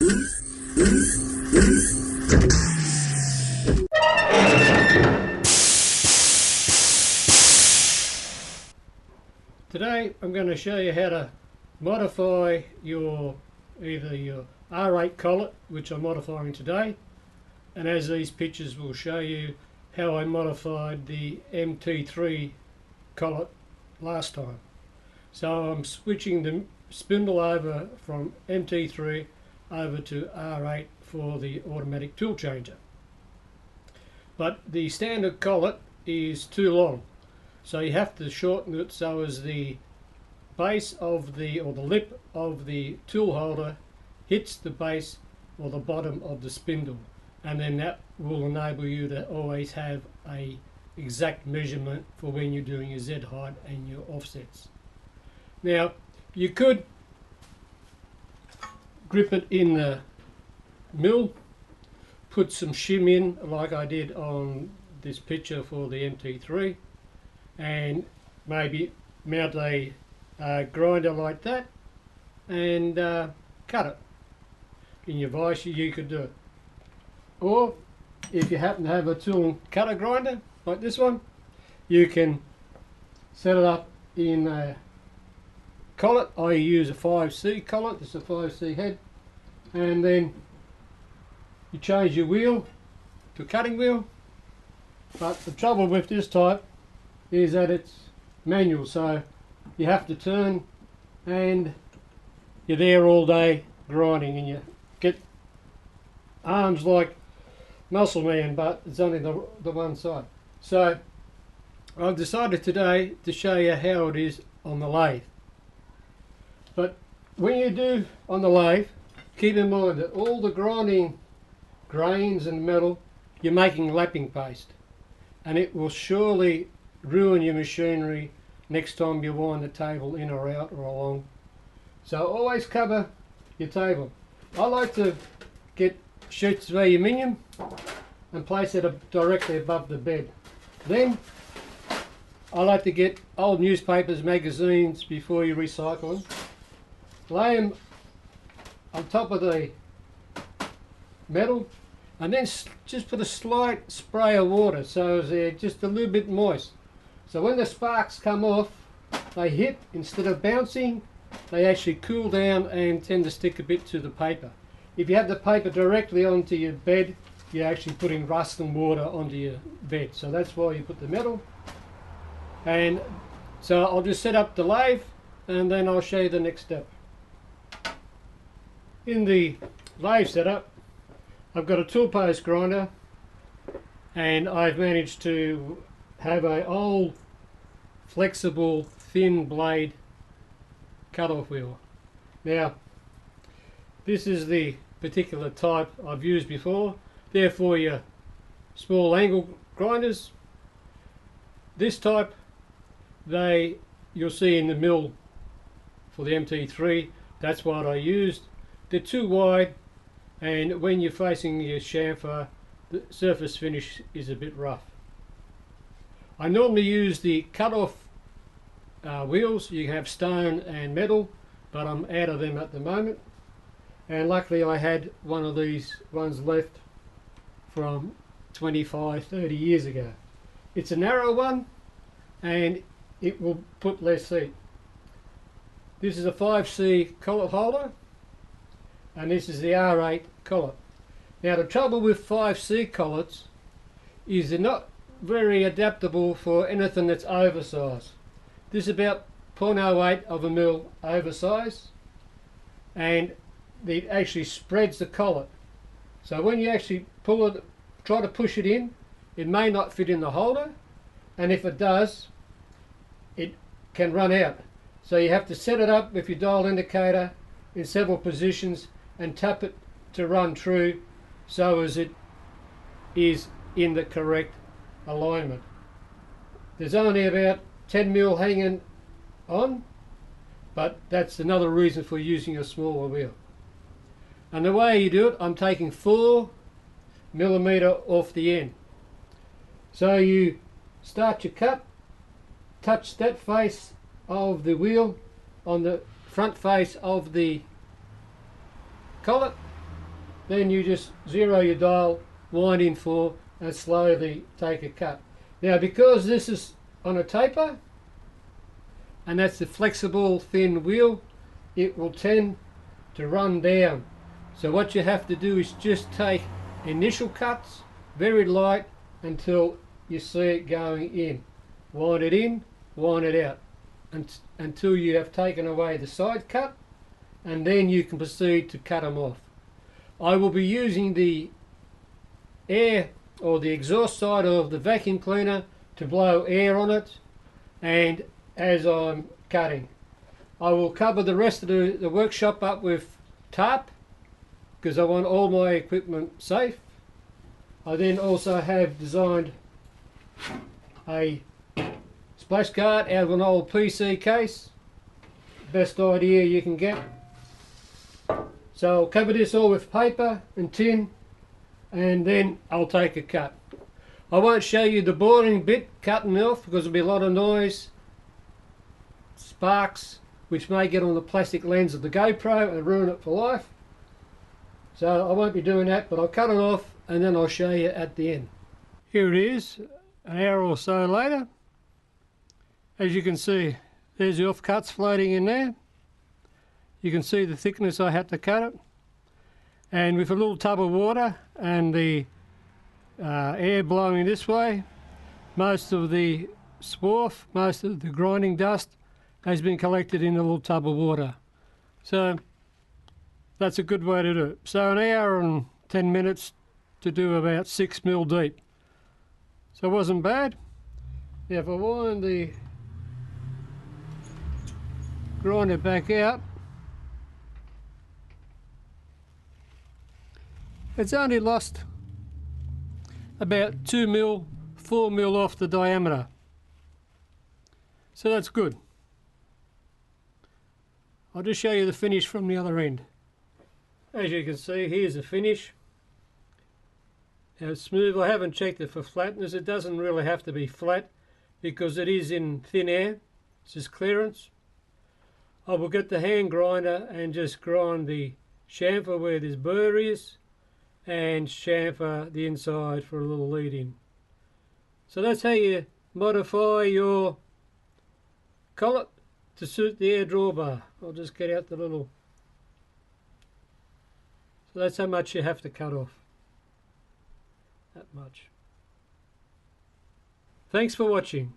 Today I'm going to show you how to modify either your R8 collet, which I'm modifying today, and as these pictures will show you how I modified the MT3 collet last time. So I'm switching the spindle over from MT3 over to R8 for the automatic tool changer. But the standard collet is too long, so you have to shorten it so as the base of the lip of the tool holder hits the base or the bottom of the spindle, and then that will enable you to always have a exact measurement for when you're doing your Z height and your offsets. Now you could grip it in the mill, put some shim in like I did on this picture for the MT3, and maybe mount a grinder like that and cut it. In your vise you could do it. Or if you happen to have a tool and cutter grinder like this one, you can set it up in a collet. I use a 5C collet, it's a 5C head, and then you change your wheel to a cutting wheel. But the trouble with this type is that it's manual, so you have to turn and you're there all day grinding, and you get arms like muscle man, but it's only the one side. So I've decided today to show you how it is on the lathe. But when you do on the lathe, keep in mind that all the grinding grains and metal, you're making lapping paste, and it will surely ruin your machinery next time you wind the table in or out or along. So always cover your table. I like to get sheets of aluminium and place it directly above the bed. Then I like to get old newspapers, magazines before you recycle them, lay them on top of the metal, and then just put a slight spray of water so they're just a little bit moist. So when the sparks come off, they hit, instead of bouncing, they actually cool down and tend to stick a bit to the paper. If you have the paper directly onto your bed, you're actually putting rust and water onto your bed. So that's why you put the metal. And so I'll just set up the lathe and then I'll show you the next step. In the lathe setup, I've got a tool post grinder, and I've managed to have an old flexible thin blade cut-off wheel. Now this is the particular type I've used before. They're for your small angle grinders. This type you'll see in the mill for the MT3. That's what I used. They're too wide, and when you're facing your chamfer, the surface finish is a bit rough. I normally use the cut-off wheels. You have stone and metal, but I'm out of them at the moment, and luckily I had one of these ones left from 25-30 years ago. It's a narrow one and it will put less heat. This is a 5C collet holder, and this is the R8 collet. Now the trouble with 5C collets is they're not very adaptable for anything that's oversized. This is about 0.08 of a mil oversized, and it actually spreads the collet. So when you actually pull it, try to push it in, it may not fit in the holder, and if it does, it can run out. So you have to set it up with your dial indicator in several positions and tap it to run true so as it is in the correct alignment. There's only about 10 mil hanging on, but that's another reason for using a smaller wheel. And the way you do it, I'm taking 4 millimeter off the end. So you start your cut, touch that face of the wheel on the front face of the collet, then you just zero your dial, wind in 4 and slowly take a cut. Now because this is on a taper, and that's the flexible thin wheel, it will tend to run down. So what you have to do is just take initial cuts, very light, until you see it going in. Wind it in, wind it out, until you have taken away the side cut, and then you can proceed to cut them off. I will be using the air or the exhaust side of the vacuum cleaner to blow air on it, and as I'm cutting, I will cover the rest of the workshop up with tarp because I want all my equipment safe. I then also have designed a splash guard out of an old PC case, best idea you can get. So I'll cover this all with paper and tin, and then I'll take a cut. I won't show you the boring bit cutting off because there'll be a lot of noise, sparks, which may get on the plastic lens of the GoPro and ruin it for life. So I won't be doing that, but I'll cut it off and then I'll show you at the end. Here it is, an hour or so later. As you can see, there's the offcuts floating in there. You can see the thickness I had to cut it. And with a little tub of water and the air blowing this way, most of the swarf, most of the grinding dust has been collected in a little tub of water. So that's a good way to do it. So an hour and 10 minutes to do about 6 mil deep. So it wasn't bad. Now if I wind the grinder back out, it's only lost about 2 mil, 4 mil off the diameter. So that's good. I'll just show you the finish from the other end. As you can see, here's the finish. Now it's smooth. I haven't checked it for flatness. It doesn't really have to be flat because it is in thin air. It's just clearance. I will get the hand grinder and just grind the chamfer where this burr is and chamfer the inside for a little lead in. So that's how you modify your collet to suit the air drawbar. I'll just get out the little... So that's how much you have to cut off. That much. Thanks for watching.